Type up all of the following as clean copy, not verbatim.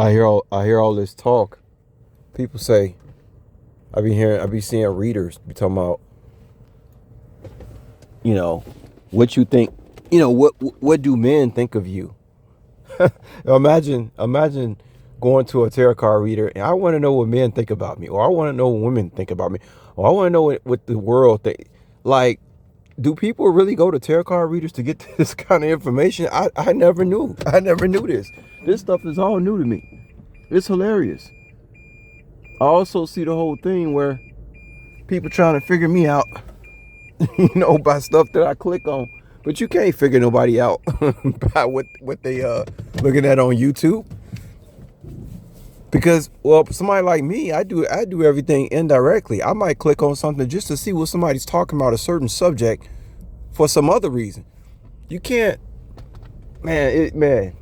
I hear all this talk. People say I be seeing readers be talking about, you know, what you think, what do men think of you? Imagine going to a tarot card reader and I want to know what men think about me, or I want to know what women think about me, or I want to know what the world think. Like, do people really go to tarot card readers to get this kind of information? I never knew. I never knew this. This stuff is all new to me. It's hilarious. I also see the whole thing where people trying to figure me out, by stuff that I click on. But you can't figure nobody out by what they looking at on YouTube. Because, well, somebody like me, I do everything indirectly. I might click on something just to see what somebody's talking about a certain subject for some other reason. You can't, man,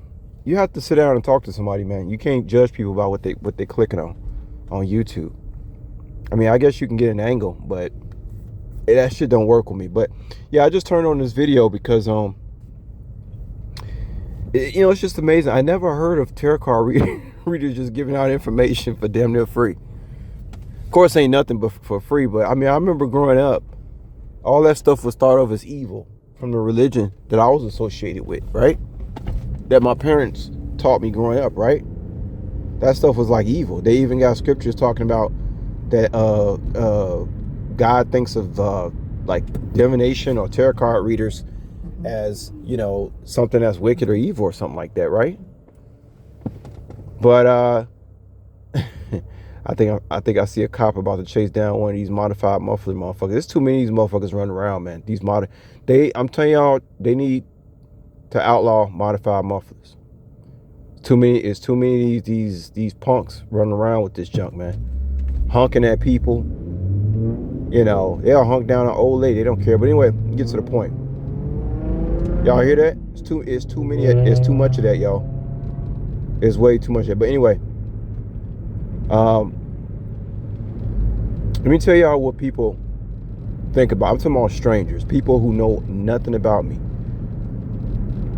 you have to sit down and talk to somebody, man. You can't judge people by what they clicking on YouTube. I mean, I guess you can get an angle, but that shit don't work with me. But yeah, I just turned on this video because it's just amazing. I never heard of tarot card readers just giving out information for damn near free. Of course, ain't nothing but for free. But I mean, I remember growing up, all that stuff was thought of as evil from the religion that I was associated with, right? That my parents taught me growing up, right? That stuff was like evil. They even got scriptures talking about that God thinks of like divination or tarot card readers as, something that's wicked or evil or something like that, right? But I think I see a cop about to chase down one of these modified muffler motherfuckers. There's too many of these motherfuckers running around, man. I'm telling y'all, they need to outlaw modified mufflers. It's too many of these punks running around with this junk, man. Honking at people. They'll honk down an old lady. They don't care. But anyway, get to the point. Y'all hear that? It's too many. It's too much of that, y'all. It's way too much of that. But anyway, let me tell y'all what people think about. I'm talking about strangers, people who know nothing about me.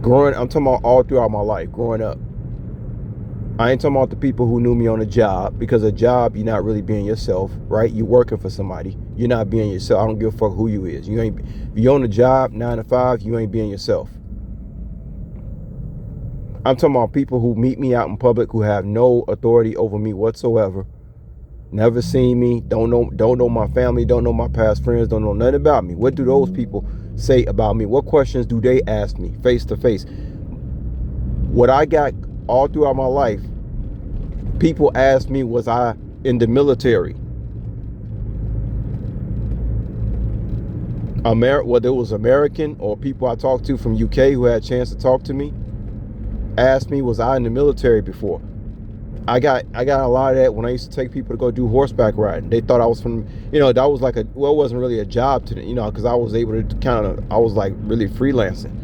I'm talking about all throughout my life, growing up. I ain't talking about the people who knew me on a job, because a job, you're not really being yourself, right? You're working for somebody. You're not being yourself. I don't give a fuck who you is. If you're on a job, 9 to 5, you ain't being yourself. I'm talking about people who meet me out in public who have no authority over me whatsoever. Never seen me, don't know my family, don't know my past friends, don't know nothing about me. What do those people say about me? What questions do they ask me face to face? What I got all throughout my life, people asked me, was I in the military? Whether it was American or people I talked to from UK who had a chance to talk to me, asked me, was I in the military before? I got a lot of that when I used to take people to go do horseback riding. They thought I was from, that was like it wasn't really a job to them, because I was able to I was like really freelancing.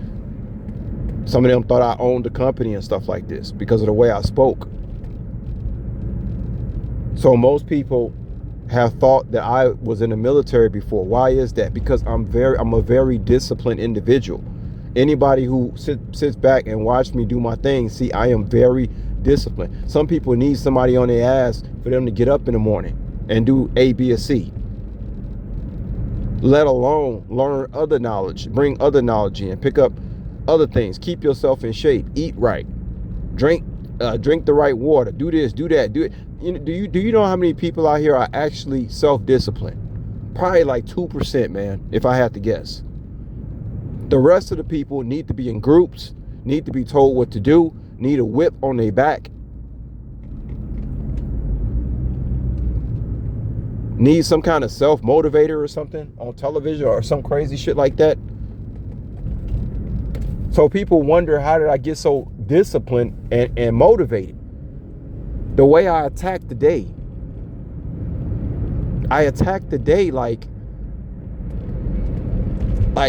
Some of them thought I owned the company and stuff like this because of the way I spoke. So most people have thought that I was in the military before. Why is that? Because I'm a very disciplined individual. Anybody who sits back and watch me do my thing, see, I am very disciplined. Some people need somebody on their ass for them to get up in the morning and do A, B, or C. Let alone learn other knowledge, bring other knowledge in, pick up other things, keep yourself in shape, eat right, drink the right water, do this, do that, do it. Do you know how many people out here are actually self-disciplined? Probably like 2%, man, if I had to guess. The rest of the people need to be in groups, need to be told what to do, need a whip on their back, need some kind of self-motivator or something on television or some crazy shit like that. So people wonder, how did I get so disciplined and motivated? The way I attack the day. I attack the day like I'm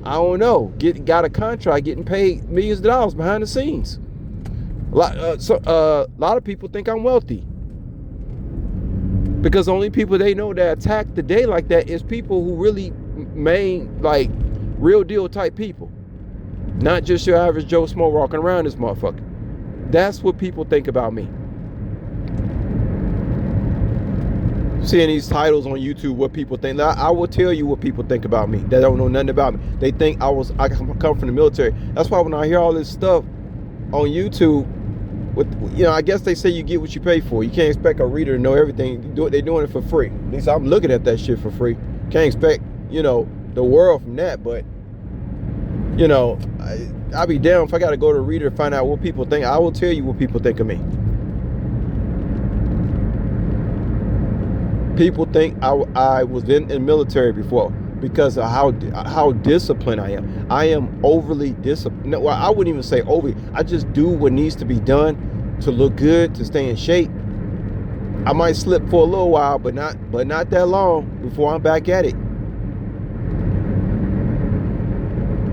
I don't know, got a contract, getting paid millions of dollars behind the scenes. A lot of people think I'm wealthy, because the only people they know that attack the day like that is people who really like real deal type people, not just your average Joe Smo walking around this motherfucker. That's what people think about me. Seeing these titles on YouTube, what people think. I will tell you what people think about me. They don't know nothing about me. They think I come from the military. That's why when I hear all this stuff on YouTube, I guess they say you get what you pay for. You can't expect a reader to know everything. They're doing it for free. At least I'm looking at that shit for free. Can't expect, the world from that. But, I'll be damned if I got to go to a reader to find out what people think. I will tell you what people think of me. People think I was in the military before because of how disciplined I am. I am overly disciplined. Well, I wouldn't even say overly. I just do what needs to be done to look good, to stay in shape. I might slip for a little while, but not that long before I'm back at it.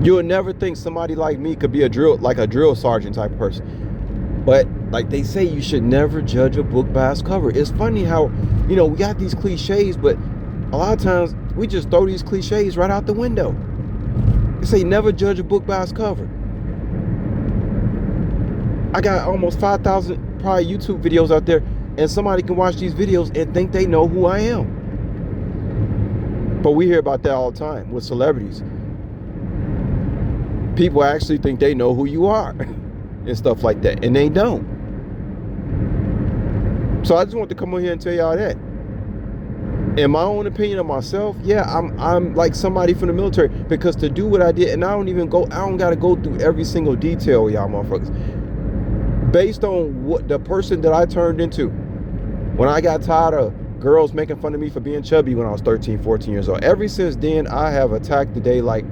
You'll never think somebody like me could be a drill sergeant type of person. But like they say, you should never judge a book by its cover. It's funny how, we got these cliches, but a lot of times we just throw these cliches right out the window. They say never judge a book by its cover. I got almost 5,000 probably YouTube videos out there, and somebody can watch these videos and think they know who I am. But we hear about that all the time with celebrities. People actually think they know who you are and stuff like that, and they don't. So I just want to come on here and tell y'all that. In my own opinion of myself, yeah, I'm like somebody from the military, because to do what I did, and I don't gotta go through every single detail, y'all motherfuckers. Based on what the person that I turned into, when I got tired of girls making fun of me for being chubby when I was 13, 14 years old. Ever since then, I have attacked the day like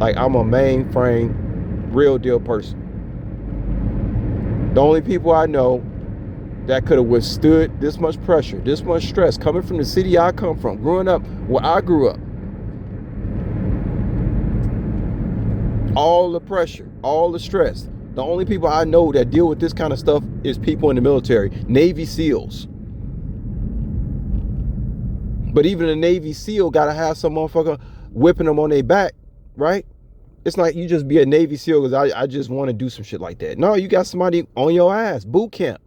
I'm a mainframe, real deal person. The only people I know that could have withstood this much pressure, this much stress, coming from the city I come from, growing up where I grew up. All the pressure, all the stress. The only people I know that deal with this kind of stuff is people in the military, Navy SEALs. But even a Navy SEAL got to have some motherfucker whipping them on their back, right? It's like you just be a Navy SEAL because I just want to do some shit like that. No, you got somebody on your ass, boot camp.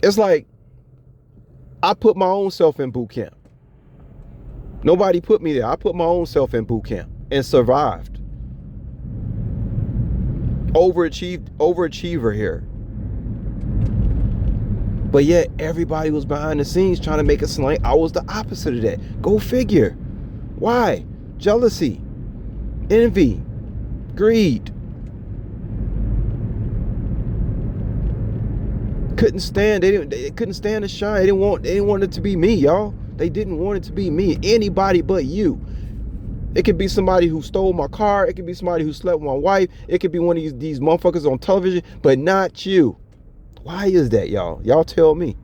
It's like I put my own self in boot camp. Nobody put me there. I put my own self in boot camp and survived. Overachiever here. But yet everybody was behind the scenes trying to make it seem like I was the opposite of that. Go figure. Why? Jealousy, envy, greed. Couldn't stand. They couldn't stand to shine. They didn't want it to be me, y'all. They didn't want it to be me. Anybody but you. It could be somebody who stole my car. It could be somebody who slept with my wife. It could be one of these motherfuckers on television, but not you. Why is that, y'all? Y'all tell me.